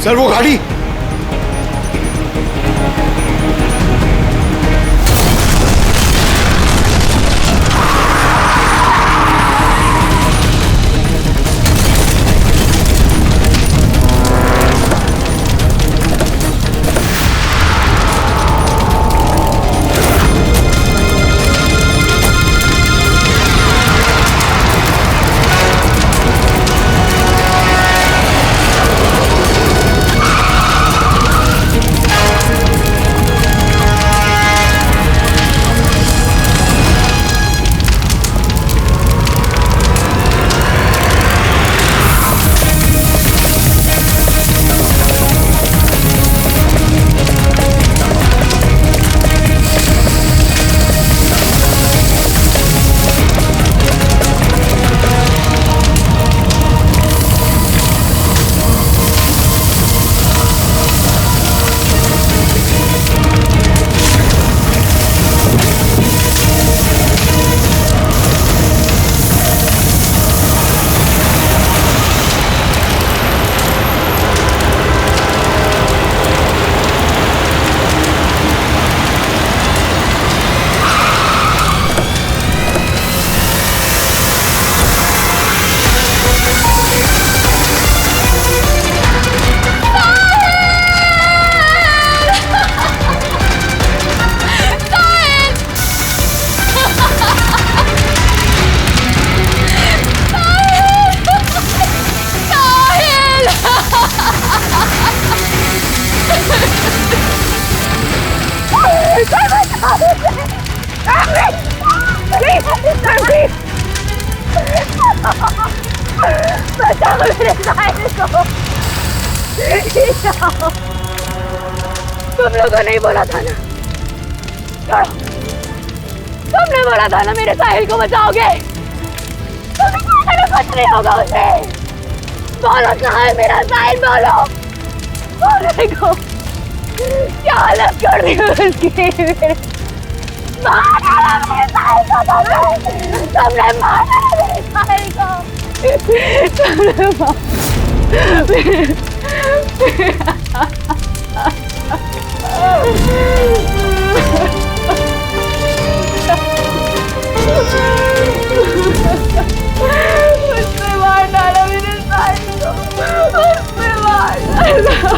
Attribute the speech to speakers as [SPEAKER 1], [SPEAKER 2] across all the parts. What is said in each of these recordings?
[SPEAKER 1] Sir वो गाड़ी।
[SPEAKER 2] तुम लोगों ने बोला था ना, तुमने बोला था ना मेरे साहिल को बचाओगे। कुछ नहीं होगा उसे। बोलो कहाँ है मेरा साहिल, बोलो। बोलने को क्या हालत कर दी उसकी। मार डाला मेरे साहिल को, तुमने मार डाला मेरे साहिल को। तुमने उसने मार डाला मेरे साहिल को, उसने मार डाला।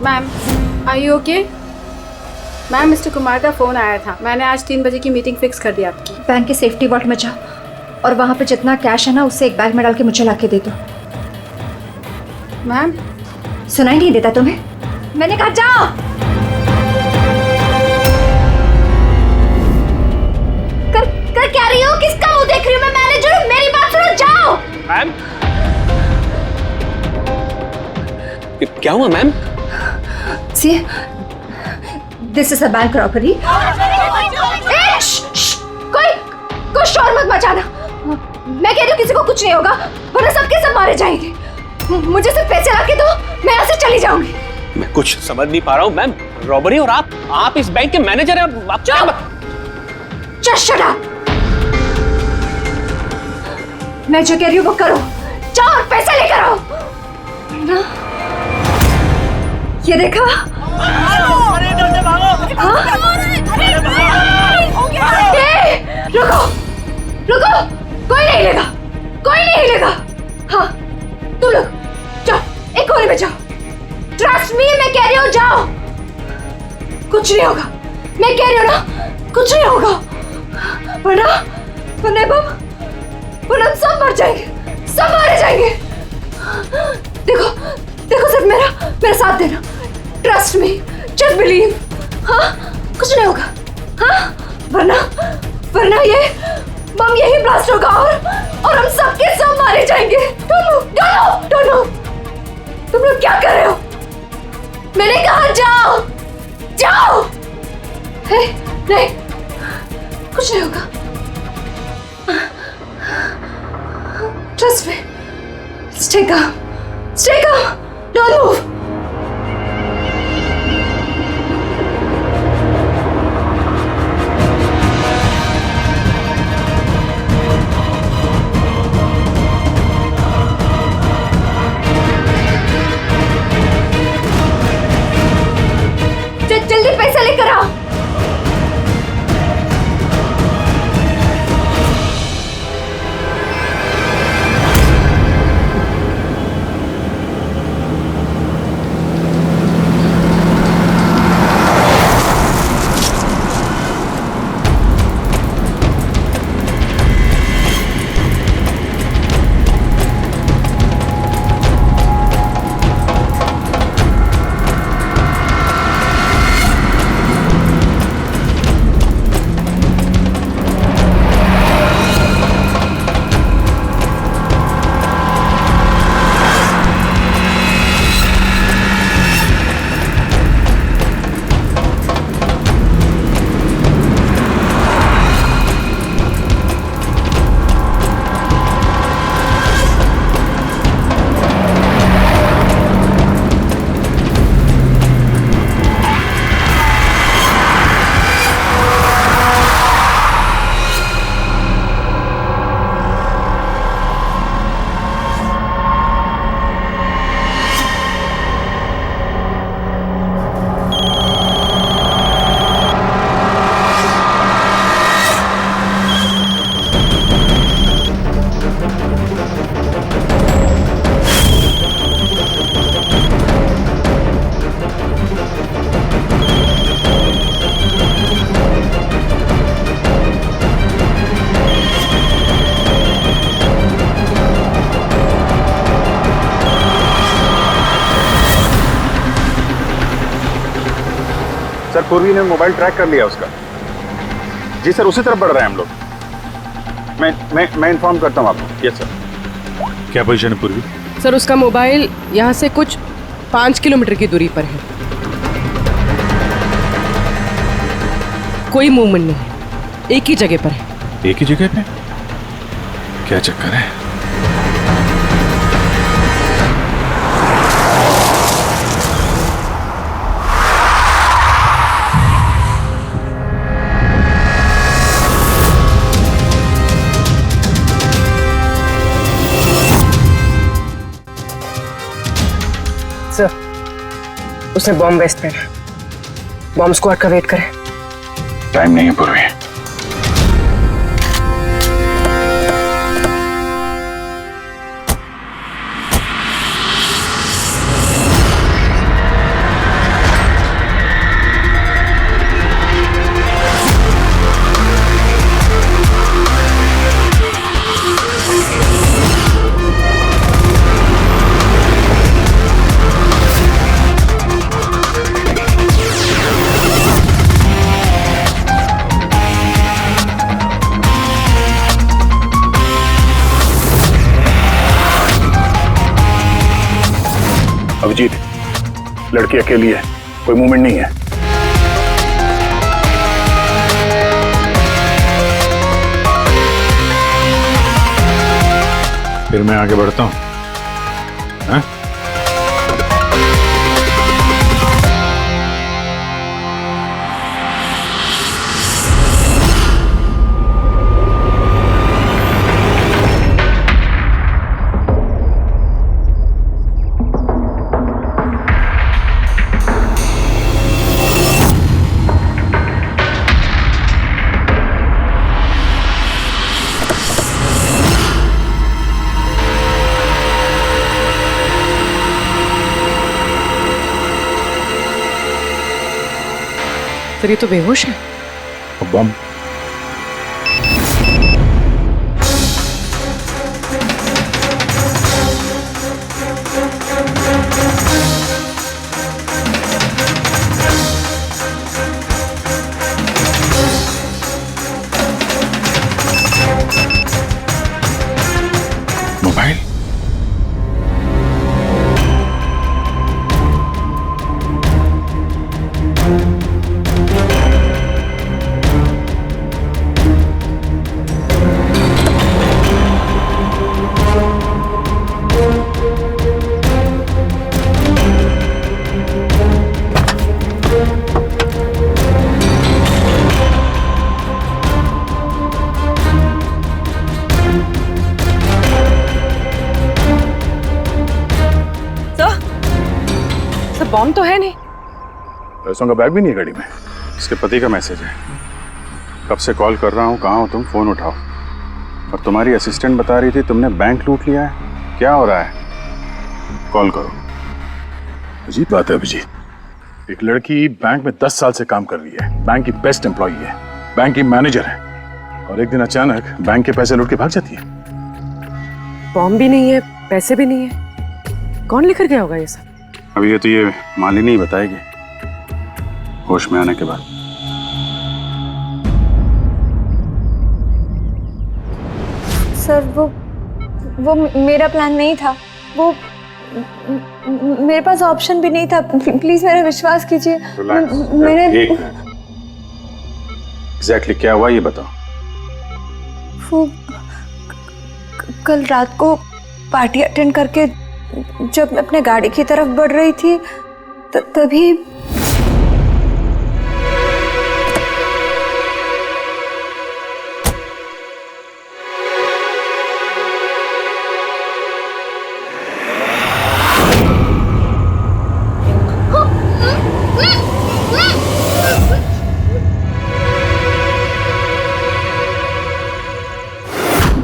[SPEAKER 3] Ma'am, are you okay? Ma'am, mister Kumar का फ़ोन आया था। मैंने आज 3 बजे की मीटिंग फिक्स कर दी आपकी।
[SPEAKER 4] बैंक के सेफ्टी वॉल्ट में जाओ और वहाँ पे जितना कैश है ना उससे एक बैग में डाल के मुझे ला के दे दो।
[SPEAKER 3] मैम,
[SPEAKER 4] सुनाई नहीं देता तुम्हें? मैंने कहा जाओ। कर क्या रही हो? किसका मुंह देख रही हो? मैं मैनेजर हूँ, मेरी बात सुनो, जाओ।
[SPEAKER 5] मैम, क्या हुआ ma'am?
[SPEAKER 4] See, this is a bank robbery. कोई शोर मत मचाना। मैं कह रही हूँ किसी को कुछ नहीं होगा, वरना सबके सब मारे जाएंगे। मुझे सिर्फ पैसे ला के दो, मैं यहाँ से चली जाऊंगी।
[SPEAKER 5] मैं कुछ समझ नहीं पा रहा हूँ मैम। रॉबरी और आप इस बैंक के मैनेजर हैं और आप क्या?
[SPEAKER 4] Just shut up. मैं जो कह रही हूँ वो करो। जाओ और पैसे लेकर आओ। ना? ये देखा? रुको, कोई नहीं हिलेगा, कोई नहीं हिलेगा। हाँ, तुम लोग जाओ, एक कोने में जाओ। ट्रस्ट मी, मैं कह रही हूँ जाओ। कुछ नहीं होगा, मैं कह रही हूँ ना, कुछ नहीं होगा। वरना हम सब मर जाएंगे, सब मारे जाएंगे। देखो सिर्फ मेरा साथ देना। Trust me, just believe. हाँ, कुछ नहीं होगा। हाँ, वरना ये बम यही ब्लास्ट होगा और हम सबके सब मारे जाएंगे। Don't move. तुम लोग क्या कर रहे हो? मैंने कहा जाओ। नहीं, कुछ नहीं होगा। Trust me, stay calm, don't move। जल्दी पैसा लेकर आओ।
[SPEAKER 1] सर, पूर्वी ने मोबाइल ट्रैक कर लिया उसका। जी सर, उसी तरफ बढ़ रहे हैं हम लोग। मैं इन्फॉर्म करता हूँ आपको। Yes sir. क्या पोजीशन है पूर्वी?
[SPEAKER 6] सर, उसका मोबाइल यहाँ से कुछ 5 किलोमीटर की दूरी पर है। कोई मूवमेंट नहीं है, एक ही जगह पर है।
[SPEAKER 1] एक ही जगह पे? क्या चक्कर है?
[SPEAKER 6] उसने बॉम्ब वेस्ट पहना। बॉम्ब स्क्वाड का वेट करें।
[SPEAKER 1] टाइम नहीं है पूर्वी। अभिजीत, लड़की अकेली है, कोई मूवमेंट नहीं है। फिर मैं आगे बढ़ता हूं। हाँ?
[SPEAKER 6] सर, ये तो बेहोश है।
[SPEAKER 1] बम।
[SPEAKER 6] बॉम्ब तो है नहीं।
[SPEAKER 1] पैसों का बैग भी नहीं है गाड़ी में। इसके पति का मैसेज है। कब से कॉल कर रहा हूँ, कहाँ हो तुम, फोन उठाओ। और तुम्हारी असिस्टेंट बता रही थी तुमने बैंक लूट लिया है। क्या हो रहा है? कॉल करो। अजीब बात है अभिजीत, एक लड़की बैंक में 10 साल से काम कर रही है, बैंक की बेस्ट एम्प्लॉई है, बैंक की मैनेजर है, और एक दिन अचानक बैंक के पैसे लूट के भाग जाती है।
[SPEAKER 6] बॉम्ब भी नहीं है, पैसे भी नहीं है, कौन लेकर गया होगा ये सब?
[SPEAKER 1] अभी ये मालिनी ही बताएगी, होश में आने के बाद।
[SPEAKER 4] सर वो मेरा प्लान नहीं था। वो मेरे पास ऑप्शन भी नहीं था। प्लीज मेरा विश्वास कीजिए। मैंने
[SPEAKER 1] एग्जैक्टली क्या हुआ ये बताओ।
[SPEAKER 4] वो कल रात को पार्टी अटेंड करके जब मैं अपने गाड़ी की तरफ बढ़ रही थी तभी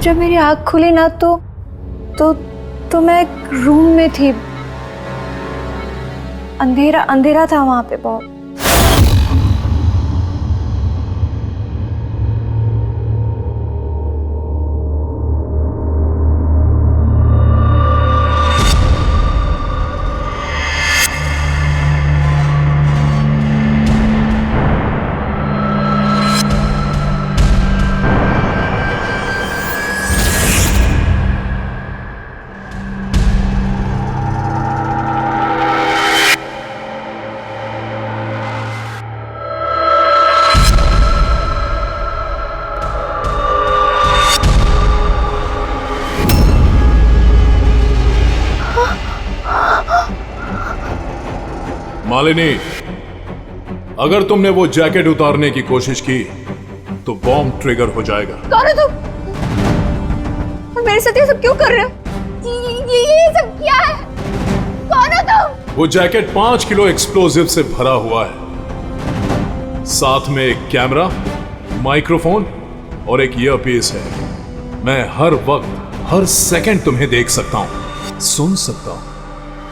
[SPEAKER 4] जब मेरी आँख खुली ना तो मैं एक रूम में थी। अंधेरा था वहां पे बहुत।
[SPEAKER 7] मालिनी, अगर तुमने वो जैकेट उतारने की कोशिश की तो बॉम्ब ट्रिगर हो जाएगा।
[SPEAKER 4] कौन हो तुम? और मेरे साथ ये सब क्यों कर रहे हो? ये सब क्या है? कौन हो तुम?
[SPEAKER 7] वो जैकेट 5 किलो एक्सप्लोजिव से भरा हुआ है। साथ में एक कैमरा, माइक्रोफोन और एक ईयरपीस है। मैं हर वक्त, हर सेकंड तुम्हें देख सकता हूं, सुन सकता हूं।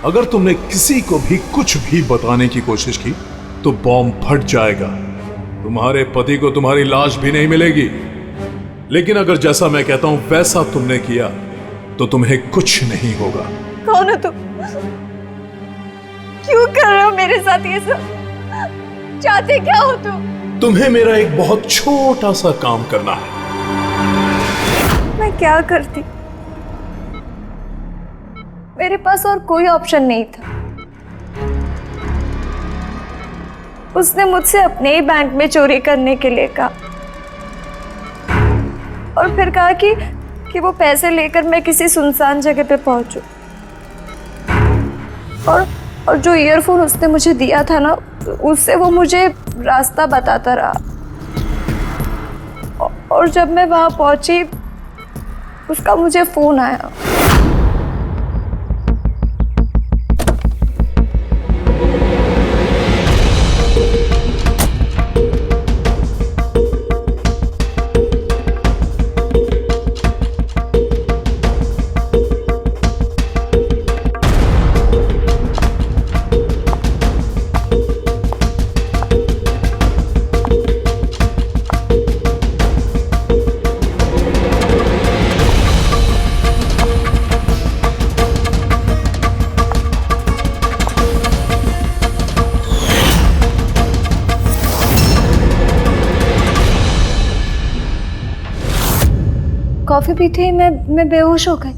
[SPEAKER 7] अगर तुमने किसी को भी कुछ भी बताने की कोशिश की तो बॉम्ब फट जाएगा। तुम्हारे पति को तुम्हारी लाश भी नहीं मिलेगी। लेकिन अगर जैसा मैं कहता हूं वैसा तुमने किया तो तुम्हें कुछ नहीं होगा।
[SPEAKER 4] कौन हो तुम? क्यों कर रहे हो मेरे साथ ये सब? चाहते क्या हो तुम?
[SPEAKER 7] तुम्हें मेरा एक बहुत छोटा सा काम करना है।
[SPEAKER 4] मैं क्या करती? मेरे पास और कोई ऑप्शन नहीं था। उसने मुझसे अपने ही बैंक में चोरी करने के लिए कहा और फिर कहा कि वो पैसे लेकर मैं किसी सुनसान जगह पे पहुंचूं। और जो ईयरफोन उसने मुझे दिया था ना, उससे वो मुझे रास्ता बताता रहा। और जब मैं वहां पहुंची उसका मुझे फोन आया। कॉफी पीते ही मैं बेहोश हो गई।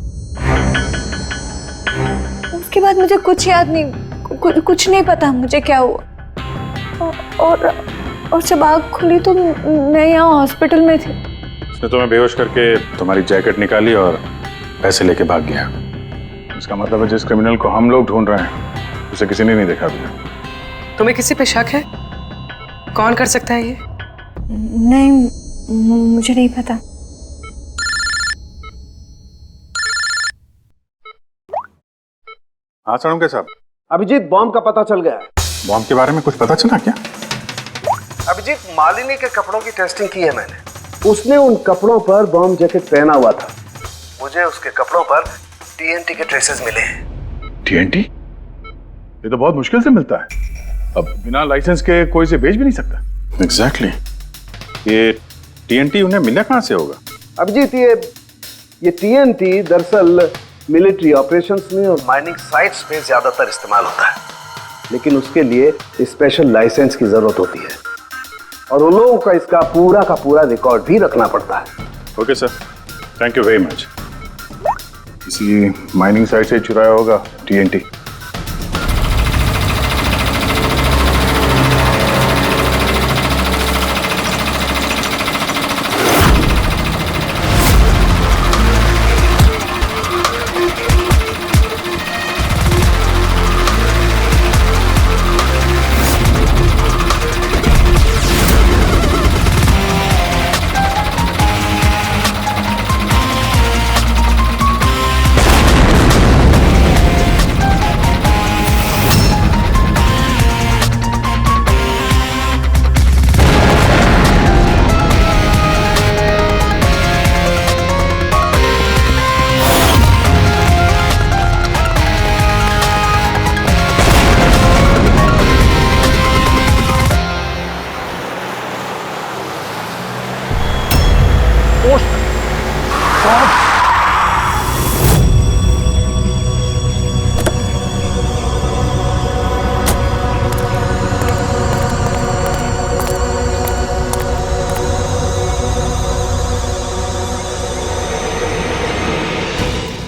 [SPEAKER 4] उसके बाद मुझे कुछ याद नहीं, कुछ नहीं पता मुझे क्या हुआ। और जब आँख खुली तो मैं यहाँ हॉस्पिटल में थी।
[SPEAKER 1] उसने तुम्हें बेहोश करके तुम्हारी जैकेट निकाली और पैसे लेके भाग गया। इसका मतलब है जिस क्रिमिनल को हम लोग ढूंढ रहे हैं उसे किसी ने नहीं देखा अभी।
[SPEAKER 6] तुम्हें किसी पे शक है? कौन कर सकता है ये?
[SPEAKER 4] नहीं, मुझे नहीं पता।
[SPEAKER 1] हाँ साड़ुंके साहब,
[SPEAKER 8] अभिजीत, बॉम्ब का पता चल गया है।
[SPEAKER 1] बॉम्ब के बारे में कुछ पता चला क्या?
[SPEAKER 8] अभिजीत, मालिनी के कपड़ों की टेस्टिंग की है मैंने। उसने उन कपड़ों पर बॉम्ब जैकेट पहना हुआ था। मुझे उसके कपड़ों पर टीएनटी के ट्रेसेस मिले हैं।
[SPEAKER 1] टीएनटी? ये तो बहुत मुश्किल से मिलता है। अब बिना लाइसेंस के कोई से बेच भी नहीं सकता। एग्जैक्टली। ये टीएनटी उन्हें मिला कहां से होगा?
[SPEAKER 8] अभिजीत, ये टीएनटी दरअसल मिलिट्री ऑपरेशंस में और माइनिंग साइट्स पे ज्यादातर इस्तेमाल होता है, लेकिन उसके लिए स्पेशल लाइसेंस की जरूरत होती है और उन लोगों का इसका पूरा रिकॉर्ड भी रखना पड़ता है।
[SPEAKER 1] Okay sir, thank you very much. किसी माइनिंग साइट से चुराया होगा टीएनटी।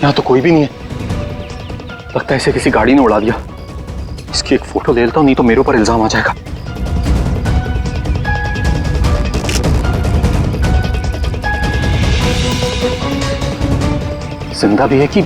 [SPEAKER 5] यहाँ तो कोई भी नहीं है। लगता है इसे किसी गाड़ी ने उड़ा दिया। इसकी एक फोटो ले लेता हूँ, नहीं तो मेरे ऊपर इल्जाम आ जाएगा। जिंदा भी है कि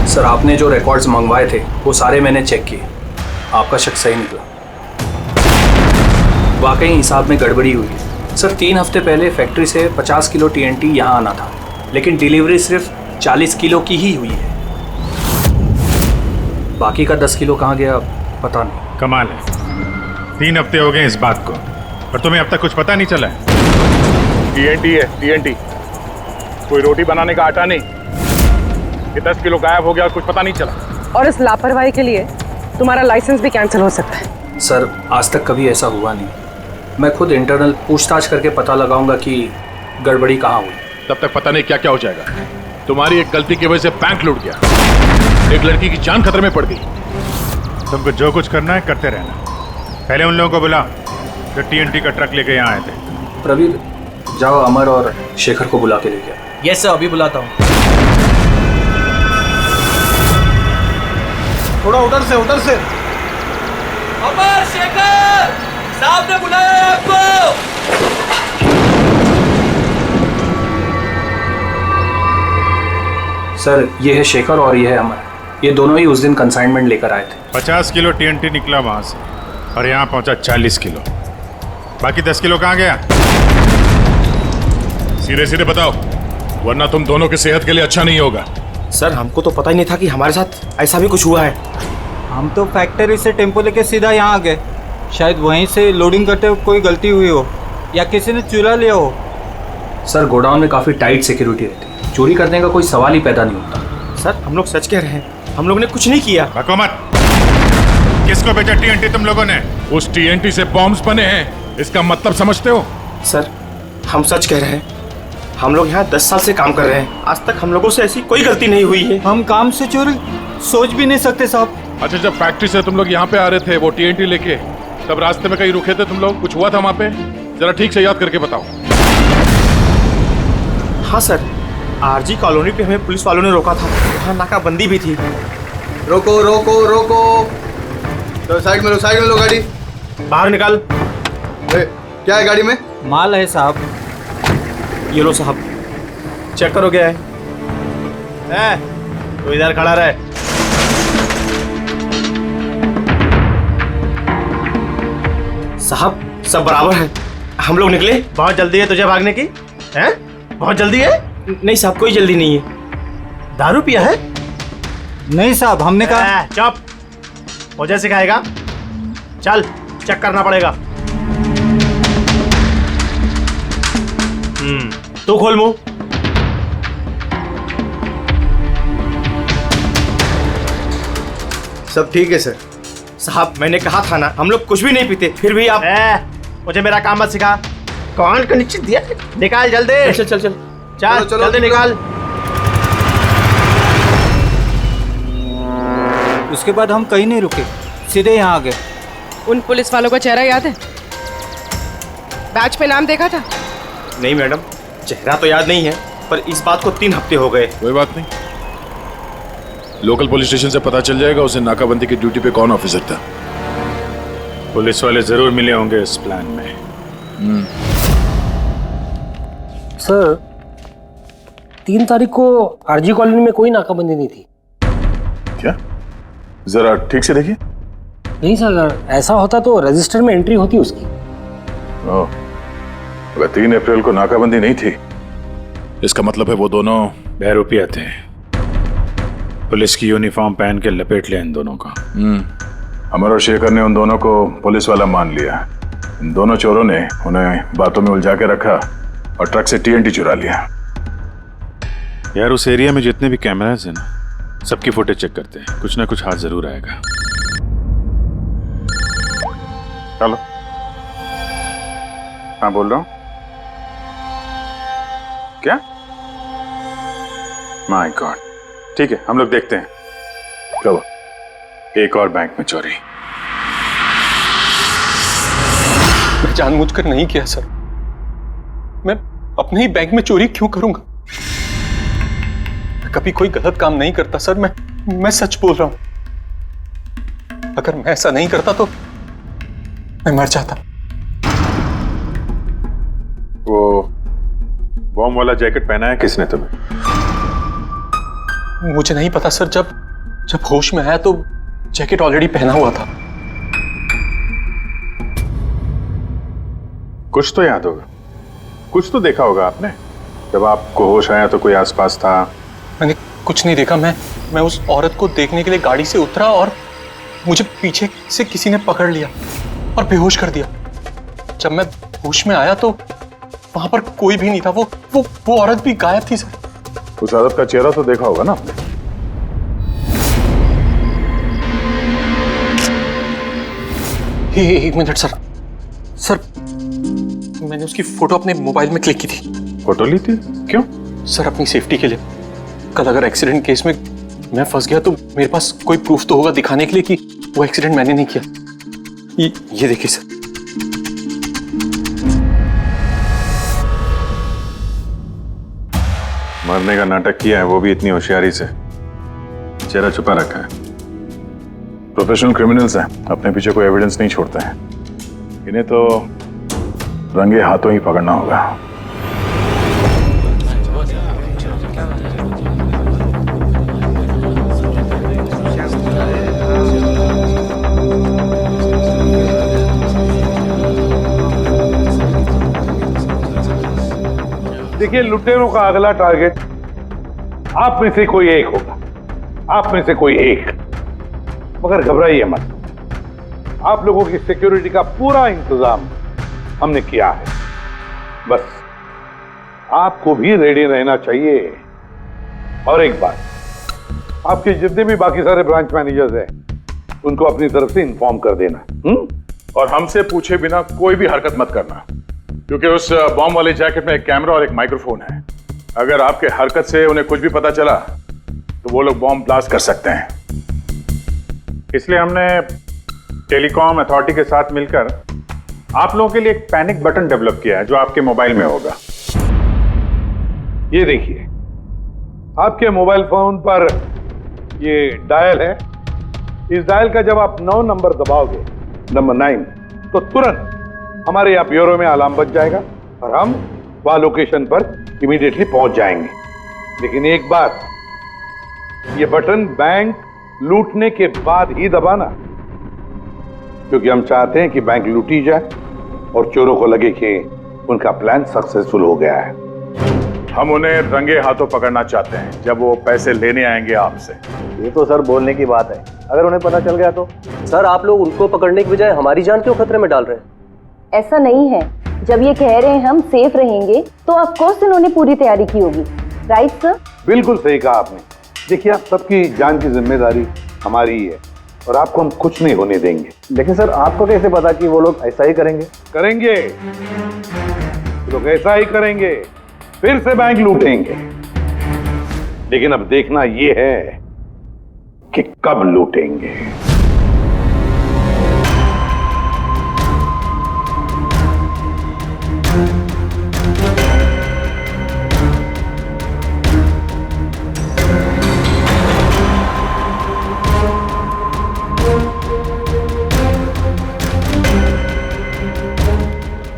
[SPEAKER 9] सर, आपने जो रिकॉर्ड्स मंगवाए थे वो सारे मैंने चेक किए। आपका शक सही निकला। वाकई हिसाब में गड़बड़ी हुई है। सर, 3 हफ्ते पहले फैक्ट्री से 50 किलो टीएनटी यहाँ आना था, लेकिन डिलीवरी सिर्फ 40 किलो की ही हुई है। बाकी का 10 किलो कहाँ गया पता नहीं।
[SPEAKER 10] कमाल है, 3 हफ्ते हो गए इस बात को और तुम्हें अब तक कुछ पता नहीं चला है?
[SPEAKER 1] टीएनटी है, टीएनटी। कोई रोटी बनाने का आटा नहीं। ये 10 किलो गायब हो गया, कुछ पता नहीं चला।
[SPEAKER 6] और इस लापरवाही के लिए तुम्हारा लाइसेंस भी कैंसिल हो सकता है।
[SPEAKER 9] सर, आज तक कभी ऐसा हुआ नहीं। मैं खुद इंटरनल पूछताछ करके पता लगाऊंगा कि गड़बड़ी कहाँ हुई।
[SPEAKER 7] तब तक पता नहीं क्या क्या हो जाएगा। तुम्हारी एक गलती की वजह से बैंक लूट गया, एक लड़की की जान खतरे में पड़ गई।
[SPEAKER 10] तुमको जो कुछ करना है करते रहना। पहले उन लोगों को बुला जो टीएनटी का ट्रक लेके यहाँ आए थे।
[SPEAKER 9] प्रवीर, जाओ अमर और शेखर को बुला के लेके आओ।
[SPEAKER 5] यस सर, अभी बुलाता हूँ।
[SPEAKER 8] थोड़ा उधर से
[SPEAKER 5] अमर, शेखर साहब ने बुलाया है आपको।
[SPEAKER 9] सर, ये है शेखर और ये है अमर। ये दोनों ही उस दिन कंसाइनमेंट लेकर आए थे।
[SPEAKER 10] 50 किलो टीएनटी निकला वहां से और यहाँ पहुंचा 40 किलो। बाकी 10 किलो कहाँ गया?
[SPEAKER 7] सीधे सीधे बताओ, वरना तुम दोनों की सेहत के लिए अच्छा नहीं होगा।
[SPEAKER 5] सर, हमको तो पता ही नहीं था कि हमारे साथ ऐसा भी कुछ हुआ है।
[SPEAKER 11] हम तो फैक्ट्री से टेम्पो लेके सीधा यहाँ आ गए। शायद वहीं से लोडिंग करते हुए कोई गलती हुई हो या किसी ने चुरा लिया हो।
[SPEAKER 9] सर, गोडाउन में काफ़ी टाइट सिक्योरिटी रहती है। चोरी करने का कोई सवाल ही पैदा नहीं होता।
[SPEAKER 5] सर, हम लोग सच कह रहे हैं, हम लोग ने कुछ नहीं किया।
[SPEAKER 10] बको मत। किसको बेचा टीएनटी तुम लोगों ने?
[SPEAKER 7] उस टीएनटी से बॉम्ब्स बने हैं, इसका मतलब समझते हो?
[SPEAKER 5] सर, हम सच कह रहे हैं। हम लोग यहाँ 10 साल से काम कर रहे हैं। आज तक हम लोगों से ऐसी कोई गलती नहीं हुई है।
[SPEAKER 11] हम काम से चोरी सोच भी नहीं सकते साहब।
[SPEAKER 7] अच्छा, जब फैक्ट्री से तुम लोग यहाँ पे आ रहे थे वो टीएनटी लेके, तब रास्ते में कहीं रुके थे तुम लोग? कुछ हुआ था वहाँ पे? जरा ठीक से याद करके बताओ।
[SPEAKER 5] हाँ सर,
[SPEAKER 11] आरजी कॉलोनी पे हमें पुलिस वालों ने रोका था, वहाँ नाकाबंदी भी थी।
[SPEAKER 12] रोको रोको रोको, तो साइड में लो गाड़ी।
[SPEAKER 11] बाहर निकाल।
[SPEAKER 12] क्या है गाड़ी में?
[SPEAKER 11] माल है साहब। ये लो साहब, चेक करो क्या है। तो इधर खड़ा रहे। साहब सब बराबर है, हम लोग निकले। बहुत जल्दी है तुझे भागने की? हैं? बहुत जल्दी है? नहीं साहब, कोई जल्दी नहीं है। दारू पिया है? नहीं साहब, हमने कहा। चुप, मुझे सिखाएगा? चल चेक करना पड़ेगा। तू खोल मुंह।
[SPEAKER 12] सब ठीक है सर।
[SPEAKER 11] साहब मैंने कहा था ना, हम लोग कुछ भी नहीं पीते, फिर भी आप। मुझे मेरा काम मत सिखा। कौन को निश्चित दिया? निकाल जल्दी। चल चल चल चल जल्दी निकाल। उसके बाद हम कहीं नहीं रुके, सीधे यहाँ आ गए।
[SPEAKER 6] उन पुलिस वालों का चेहरा याद है? बैच पे नाम देखा था?
[SPEAKER 11] नहीं मैडम, चेहरा तो याद नहीं है, पर इस बात को 3 हफ्ते हो गए।
[SPEAKER 7] कोई बात नहीं, लोकल पुलिस स्टेशन से पता चल जाएगा उसे नाकाबंदी की ड्यूटी पे कौन ऑफिसर था।
[SPEAKER 10] पुलिस वाले जरूर मिले होंगे इस प्लान में।
[SPEAKER 13] सर 3 तारीख को आरजी कॉलोनी में कोई नाकाबंदी नहीं थी।
[SPEAKER 1] क्या? जरा ठीक से देखिए।
[SPEAKER 13] नहीं सर, ऐसा होता तो रजिस्टर में एंट्री होती उसकी।
[SPEAKER 1] ओह, अगर 3 अप्रैल को नाकाबंदी नहीं थी,
[SPEAKER 10] इसका मतलब है वो दोनों बहरूपिया थे। पुलिस की यूनिफॉर्म पहन के लपेट लिया इन दोनों का।
[SPEAKER 1] अमर और शेखर ने उन दोनों को पुलिस वाला मान लिया। इन दोनों चोरों ने उन्हें बातों में उलझा के रखा और ट्रक से TNT चुरा लिया।
[SPEAKER 10] यार उस एरिया में जितने भी कैमरास हैं ना, सबकी फुटेज चेक करते हैं, कुछ ना कुछ हाथ जरूर आएगा।
[SPEAKER 1] हेलो, हाँ बोल रहा हूँ। क्या? माय गॉड, ठीक है हम लोग देखते हैं। चलो, एक और बैंक में चोरी।
[SPEAKER 5] मैं जानबूझकर नहीं किया सर, मैं अपने ही बैंक में चोरी क्यों करूंगा? मैं कभी कोई गलत काम नहीं करता सर, मैं सच बोल रहा हूं। अगर मैं ऐसा नहीं करता तो मैं मर जाता।
[SPEAKER 1] वो बॉम्ब वाला जैकेट पहना है किसने तुम्हें?
[SPEAKER 5] मुझे नहीं पता सर, जब होश में आया तो जैकेट ऑलरेडी पहना हुआ था।
[SPEAKER 1] कुछ तो याद होगा, कुछ तो देखा होगा आपने। जब आपको होश आया तो कोई आसपास था?
[SPEAKER 5] मैंने कुछ नहीं देखा। मैं उस औरत को देखने के लिए गाड़ी से उतरा और मुझे पीछे से किसी ने पकड़ लिया और बेहोश कर दिया। जब मैं होश में आया तो वहां पर कोई भी नहीं था। वो औरत भी गायब थी सर।
[SPEAKER 1] उस औरत का चेहरा तो देखा होगा ना आपने?
[SPEAKER 5] एक मिनट सर, मैंने उसकी फोटो अपने मोबाइल में क्लिक की थी।
[SPEAKER 1] फोटो ली थी? क्यों?
[SPEAKER 5] सर अपनी सेफ्टी के लिए। कल अगर एक्सीडेंट केस में मैं फंस गया तो मेरे पास कोई प्रूफ तो होगा दिखाने के लिए कि वो एक्सीडेंट मैंने नहीं किया। ये देखिए सर।
[SPEAKER 1] मरने का नाटक किया है, वो भी इतनी होशियारी से। चेहरा छुपा रखा है। प्रोफेशनल क्रिमिनल्स हैं, अपने पीछे कोई एविडेंस नहीं छोड़ते हैं। इन्हें तो रंगे हाथों ही पकड़ना होगा।
[SPEAKER 14] देखिए, लुटेरों का अगला टारगेट आप में से कोई एक होगा, आप में से कोई एक। मगर घबराइए मत, आप लोगों की सिक्योरिटी का पूरा इंतजाम हमने किया है। बस आपको भी रेडी रहना चाहिए। और एक बात, आपके जितने भी बाकी सारे ब्रांच मैनेजर्स हैं उनको अपनी तरफ से इन्फॉर्म कर देना।
[SPEAKER 1] और हमसे पूछे बिना कोई भी हरकत मत करना, क्योंकि उस बॉम्ब वाले जैकेट में एक कैमरा और एक माइक्रोफोन है। अगर आपके हरकत से उन्हें कुछ भी पता चला तो वो लोग बॉम्ब ब्लास्ट कर सकते हैं। इसलिए हमने टेलीकॉम अथॉरिटी के साथ मिलकर आप लोगों के लिए एक पैनिक बटन डेवलप किया है जो आपके मोबाइल में होगा।
[SPEAKER 14] ये देखिए, आपके मोबाइल फोन पर ये डायल है। इस डायल का जब आप 9 नंबर दबाओगे, नंबर 9, तो तुरंत हमारे यहाँ ब्यूरो में अलार्म बज जाएगा और हम वहां लोकेशन पर इमीडिएटली पहुंच जाएंगे। लेकिन एक बात, ये बटन बैंक लूटने के बाद ही दबाना, क्योंकि हम चाहते हैं कि बैंक लूटी जाए और चोरों को लगे कि उनका प्लान सक्सेसफुल हो गया है।
[SPEAKER 1] हम उन्हें रंगे हाथों पकड़ना चाहते हैं जब वो पैसे लेने आएंगे आपसे।
[SPEAKER 15] ये तो सर बोलने की बात है, अगर उन्हें पता चल गया तो?
[SPEAKER 13] सर आप लोग उनको पकड़ने की बजाय हमारी जान क्यों खतरे में डाल रहे हैं?
[SPEAKER 2] ऐसा नहीं है, जब ये कह रहे हैं हम सेफ रहेंगे तो ऑफ कोर्स इन्होंने पूरी तैयारी की होगी। Right sir?
[SPEAKER 14] बिल्कुल सही कहा आपने। देखिए, आप सबकी जान की जिम्मेदारी हमारी ही है और आपको हम कुछ नहीं होने देंगे।
[SPEAKER 15] लेकिन सर आपको कैसे पता कि वो लोग ऐसा ही करेंगे?
[SPEAKER 14] करेंगे, लोग ऐसा ही करेंगे, फिर से बैंक लूटेंगे। लेकिन अब देखना ये है कि कब लूटेंगे।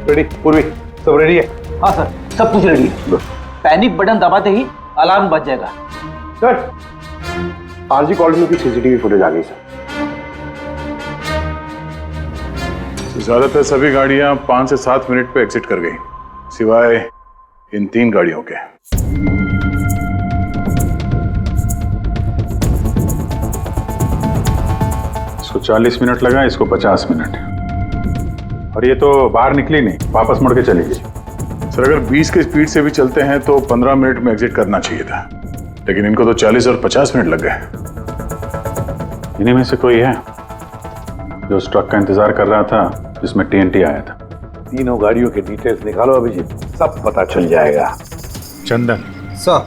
[SPEAKER 14] रेडी? पूर्वी सब रेडी है?
[SPEAKER 11] हाँ सर, सब कुछ रेडी है। पैनिक बटन दबाते ही अलार्म बज जाएगा।
[SPEAKER 15] सर, आरजी कॉलोनी की सीसीटीवी फुटेज आ गई सर।
[SPEAKER 1] ज्यादातर सभी गाड़ियां 5 से 7 मिनट पे एग्जिट कर गई, सिवाय इन 3 गाड़ियों के। इसको 40 मिनट लगा, इसको 50 मिनट। और ये तो बाहर निकली नहीं, वापस मुड़ के चली गई। सर, अगर 20 की स्पीड से भी चलते हैं तो 15 मिनट में एग्जिट करना चाहिए था, लेकिन इनको तो 40 और 50 मिनट लग गए। इन्हीं में से कोई है जो उस ट्रक का इंतजार कर रहा था जिसमें TNT आया था?
[SPEAKER 14] तीनों गाड़ियों के डिटेल्स निकालो अभिजीत, सब पता चल जाएगा।
[SPEAKER 10] चंदन
[SPEAKER 11] सर,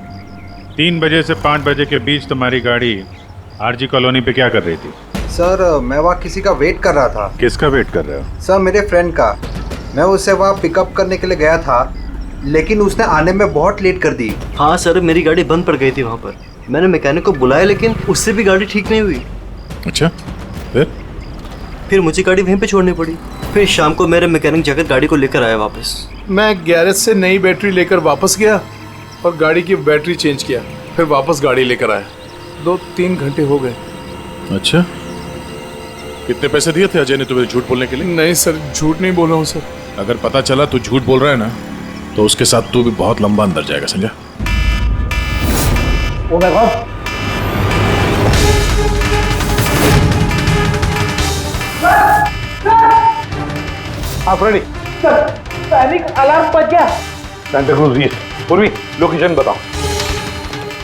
[SPEAKER 10] 3 बजे से 5 बजे के बीच तुम्हारी गाड़ी आरजी कॉलोनी पे क्या कर रही थी?
[SPEAKER 12] सर, मैं वहाँ किसी का वेट कर रहा था।
[SPEAKER 1] किसका वेट कर रहे हो?
[SPEAKER 12] सर, मेरे फ्रेंड का। मैं उसे वहाँ पिकअप करने के लिए गया था, लेकिन उसने आने में बहुत लेट कर दी।
[SPEAKER 15] हाँ सर, मेरी गाड़ी बंद पड़ गई थी वहाँ पर। मैंने मैकेनिक को बुलाया लेकिन उससे भी गाड़ी ठीक नहीं हुई।
[SPEAKER 10] अच्छा,
[SPEAKER 15] फिर मुझे गाड़ी वहीं पे छोड़नी पड़ी। फिर शाम को मेरे मैकेनिक जाकर गाड़ी को लेकर आया वापस।
[SPEAKER 7] मैं गैरेज से नई बैटरी लेकर वापस गया और गाड़ी की बैटरी चेंज किया, फिर वापस गाड़ी लेकर आया। 2-3 घंटे हो गए।
[SPEAKER 10] अच्छा, कितने पैसे दिए थे अजय ने तुम्हें झूठ बोलने के लिए?
[SPEAKER 7] नहीं सर, झूठ नहीं बोल रहा हूँ सर।
[SPEAKER 10] अगर पता चला तू झूठ बोल रहा है ना, तो उसके साथ तू भी बहुत लंबा अंदर जाएगा, समझा?
[SPEAKER 11] ओ माय गॉड,
[SPEAKER 14] आप रेडी?
[SPEAKER 11] सर पैनिक अलार्म बज गया।
[SPEAKER 14] सेंटा क्रूज ईस्ट। पूर्वी लोकेशन बताओ।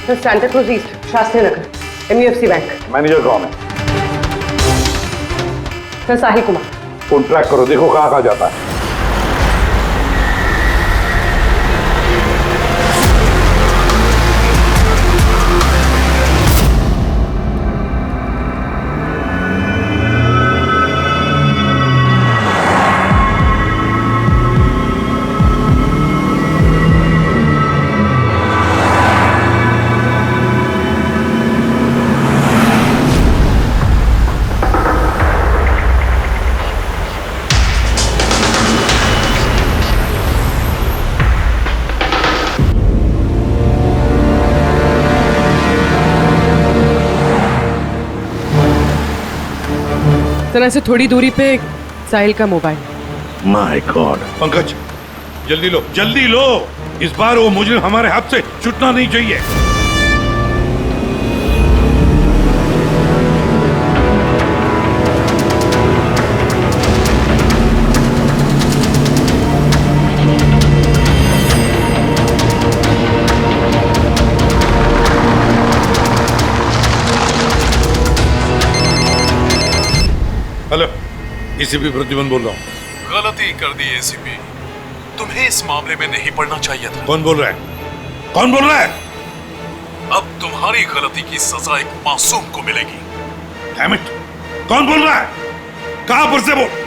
[SPEAKER 6] Sir Santa Cruz east, Shastri Nagar, MUFC bank.
[SPEAKER 14] Manager कौन है?
[SPEAKER 6] Sir Sahil Kumar.
[SPEAKER 14] Phone track करो, देखो कहाँ कहाँ जाता है।
[SPEAKER 6] सर से थोड़ी दूरी पे साहिल का मोबाइल।
[SPEAKER 14] My God.
[SPEAKER 16] पंकज, जल्दी लो। इस बार वो मुजरिम हमारे हाथ से छूटना नहीं चाहिए। हेलो, एसीपी प्रतिबंध बोल रहा हूँ।
[SPEAKER 7] गलती कर दी एसीपी, तुम्हें इस मामले में नहीं पड़ना चाहिए था।
[SPEAKER 16] कौन बोल रहा है? कौन बोल रहा है?
[SPEAKER 7] अब तुम्हारी गलती की सजा एक मासूम को मिलेगी।
[SPEAKER 16] डैम इट, कौन बोल रहा है? कहां पर से बोल?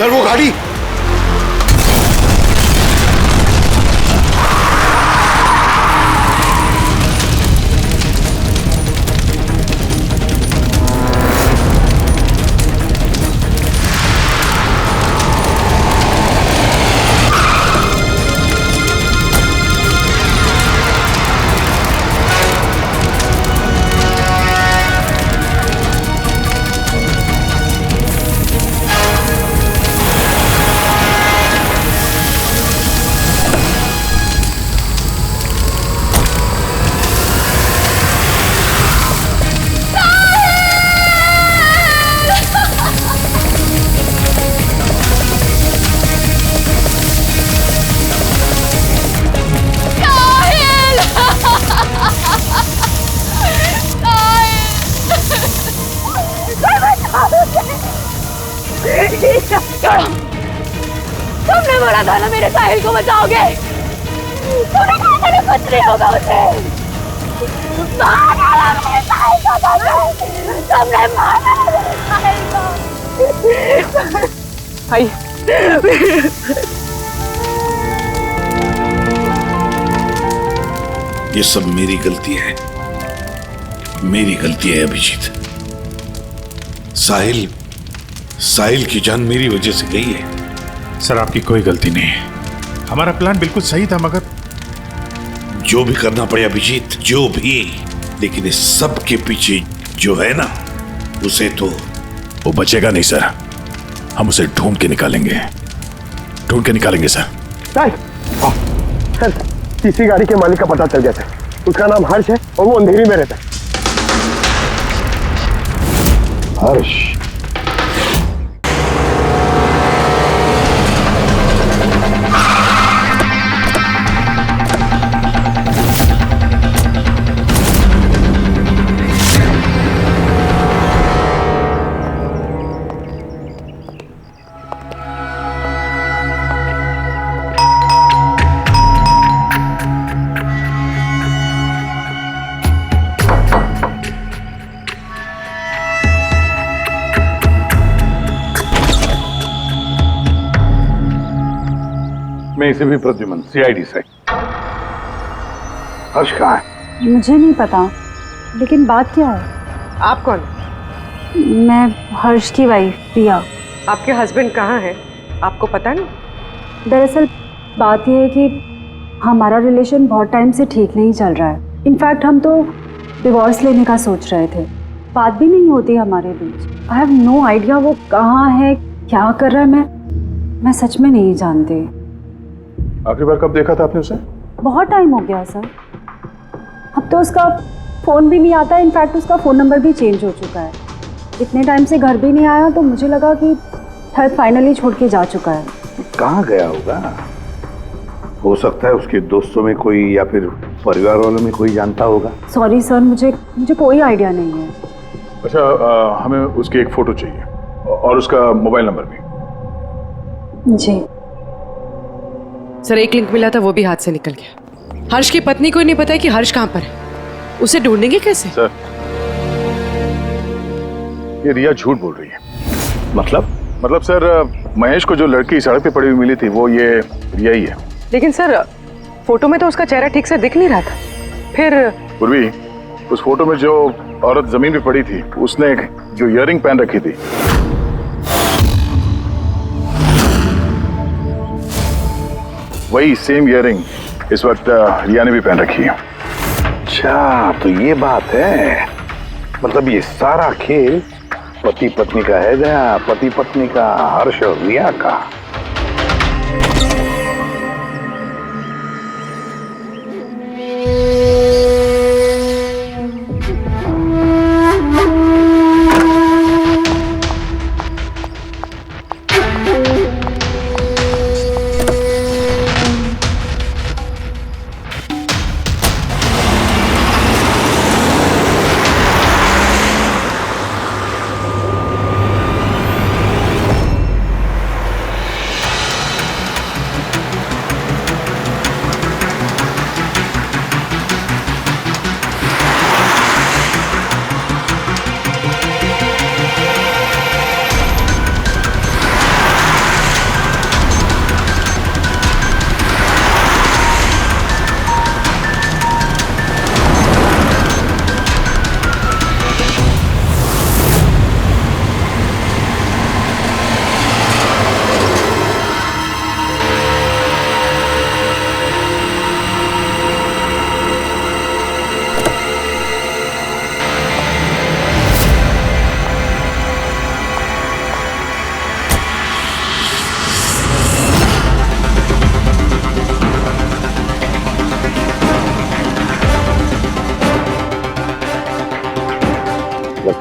[SPEAKER 16] सर वो गाड़ी।
[SPEAKER 2] तुमने बोला था ना मेरे साहिल को बचाओगे। तुमने कहा था ना कुछ नहीं होगा उसे। मार डाला मेरे साहिल को तुमने मार डाला मेरे साहिल को।
[SPEAKER 6] आई
[SPEAKER 16] ये सब मेरी गलती है, मेरी गलती है अभिजीत। साहिल की जान मेरी वजह से गई है।
[SPEAKER 10] सर आपकी कोई गलती नहीं है, हमारा प्लान बिल्कुल सही था, मगर
[SPEAKER 16] जो भी करना पड़े अभिजीत, जो भी, लेकिन इस सब के पीछे जो है ना, उसे तो
[SPEAKER 10] वो बचेगा नहीं सर। हम उसे ढूंढ के निकालेंगे सर।
[SPEAKER 11] सर तीसरी गाड़ी के मालिक का पता चल गया सर। उसका नाम हर्ष है और वो अंधेरी में रहता है।
[SPEAKER 14] हर्ष, मैं इसे भी प्रद्युमन सीआईडी से। हर्ष कहाँ है?
[SPEAKER 3] मुझे नहीं पता, लेकिन बात क्या है?
[SPEAKER 6] आप कौन?
[SPEAKER 3] मैं हर्ष की वाइफ प्रिया।
[SPEAKER 6] आपके हस्बैंड कहाँ हैं? आपको पता नहीं?
[SPEAKER 3] दरअसल बात यह है कि हमारा रिलेशन बहुत टाइम से ठीक नहीं चल रहा है। इनफैक्ट हम तो डिवोर्स लेने का सोच रहे थे। बात भी नहीं होती हमारे बीच। आई हैव नो आइडिया वो कहाँ है, क्या कर रहा है। मैं सच में नहीं जानती।
[SPEAKER 1] आखिरी बार कब देखा था आपने उसे?
[SPEAKER 3] बहुत टाइम हो गया सर। अब तो उसका फ़ोन भी नहीं आता। इनफैक्ट उसका फ़ोन नंबर भी चेंज हो चुका है। इतने टाइम से घर भी नहीं आया, तो मुझे लगा कि शायद फाइनली छोड़ के जा चुका है।
[SPEAKER 14] कहाँ गया होगा? हो सकता है उसके दोस्तों में कोई या फिर परिवार वालों में कोई जानता होगा।
[SPEAKER 3] सॉरी सर, मुझे कोई आइडिया नहीं है।
[SPEAKER 1] अच्छा, हमें उसकी एक फोटो चाहिए और उसका मोबाइल नंबर भी।
[SPEAKER 3] जी
[SPEAKER 6] सर, एक लिंक मिला था, वो भी हाथ से निकल गया। हर्ष की पत्नी को नहीं पता है कि हर्ष कहाँ पर है। उसे ढूंढेंगे कैसे?
[SPEAKER 1] सर, ये रिया झूठ बोल रही है। मतलब सर, महेश को जो लड़की सड़क पे पड़ी हुई मिली थी, वो ये रिया ही है।
[SPEAKER 6] लेकिन सर, फोटो में तो उसका चेहरा ठीक से दिख नहीं रहा था। फिर
[SPEAKER 1] पूर्वी, उस फोटो में जो औरत जमीन पे पड़ी थी, उसने जो इयररिंग पहन रखी थी, वही सेम इयररिंग इस वक्त रिया ने भी पहन रखी है।
[SPEAKER 14] अच्छा, तो ये बात है। मतलब ये सारा खेल पति पत्नी का है गया, पति पत्नी का, हर्ष और रिया का।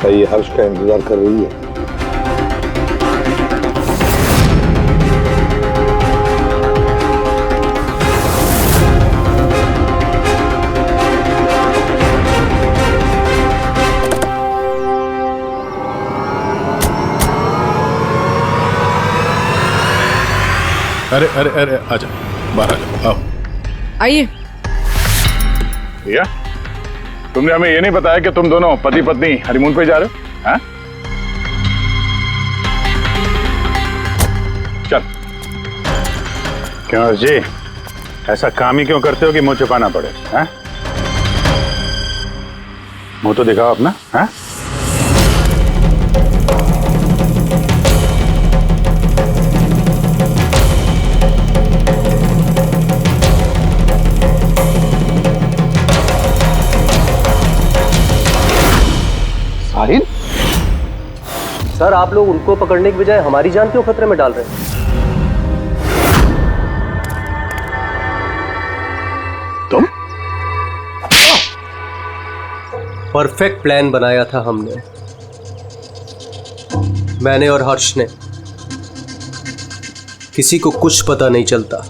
[SPEAKER 14] लगता है ये हर्ष का इंतजार कर रही है।
[SPEAKER 10] अरे अरे अरे आजा, बाहर आ जाओ, आओ।
[SPEAKER 6] आइए।
[SPEAKER 1] भैया, तुमने हमें ये नहीं बताया कि तुम दोनों पति पत्नी हनीमून पे जा रहे हो? हाँ? चल। क्यों हर्ष जी, ऐसा काम ही क्यों करते हो कि मुंह छुपाना पड़े? हाँ? मुंह तो दिखाओ अपना। हाँ?
[SPEAKER 8] साहिल?
[SPEAKER 15] सर, आप लोग उनको पकड़ने की बजाय हमारी जान क्यों खतरे में डाल रहे हैं?
[SPEAKER 8] तुम?
[SPEAKER 15] परफेक्ट प्लान बनाया था हमने, मैंने और हर्ष ने। किसी को कुछ पता नहीं चलता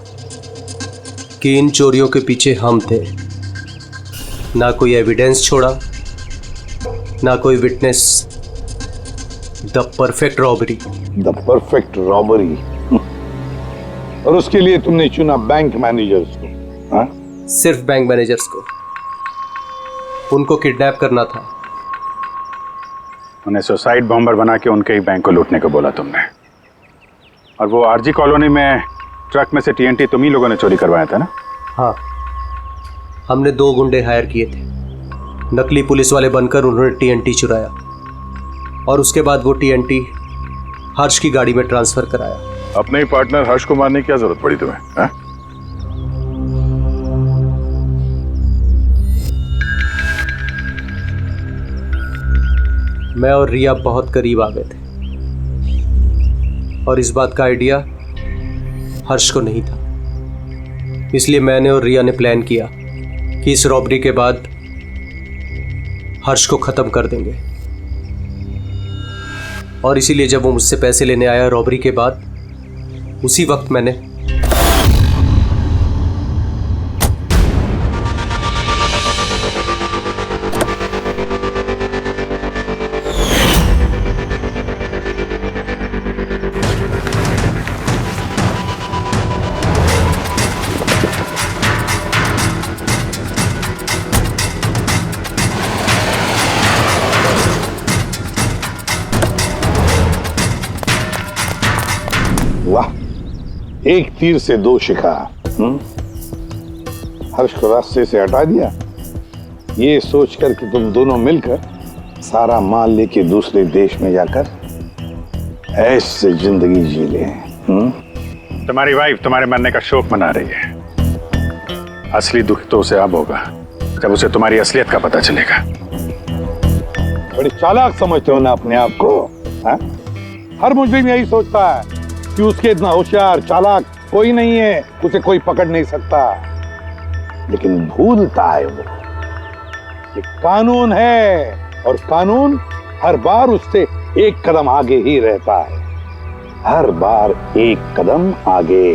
[SPEAKER 15] कि इन चोरियों के पीछे हम थे। ना कोई एविडेंस छोड़ा, ना कोई witness. The perfect robbery.
[SPEAKER 14] The perfect robbery. और उसके लिए तुमने चुना बैंक मैनेजर्स को? हाँ?
[SPEAKER 15] सिर्फ बैंक मैनेजर्स को। उनको किडनैप करना था।
[SPEAKER 1] उन्हें सुसाइड बॉम्बर बना के उनके ही बैंक को लूटने को बोला तुमने। और वो आरजी कॉलोनी में ट्रक में से टीएनटी तुम ही लोगों ने चोरी करवाया था ना?
[SPEAKER 15] हाँ, हमने 2 गुंडे हायर किए थे। नकली पुलिस वाले बनकर उन्होंने टीएनटी चुराया और उसके बाद वो टीएनटी हर्ष की गाड़ी में ट्रांसफर कराया।
[SPEAKER 1] अपने ही पार्टनर हर्ष को मारने की क्या जरूरत पड़ी तुम्हें? हाँ?
[SPEAKER 15] मैं और रिया बहुत करीब आ गए थे और इस बात का आइडिया हर्ष को नहीं था। इसलिए मैंने और रिया ने प्लान किया कि इस रॉबरी के बाद हर्ष को खत्म कर देंगे। और इसीलिए जब वो मुझसे पैसे लेने आया रॉबरी के बाद, उसी वक्त मैंने
[SPEAKER 14] एक तीर से 2 शिकार। हर्ष को रास्ते से हटा दिया, ये सोचकर कि तुम दोनों मिलकर सारा माल लेके दूसरे देश में जाकर ऐसे जिंदगी जी ले।
[SPEAKER 1] तुम्हारी वाइफ तुम्हारे मरने का शोक मना रही है। असली दुख तो उसे अब होगा जब उसे तुम्हारी असलियत का पता चलेगा।
[SPEAKER 14] बड़ी चालाक समझते हो ना अपने आप को? हा? हर मुजरिम यही सोचता है कि उसके इतना होशियार चालाक कोई नहीं है, उसे कोई पकड़ नहीं सकता। लेकिन भूलता है वो कि कानून है और कानून हर बार उससे एक कदम आगे ही रहता है, हर बार एक कदम आगे।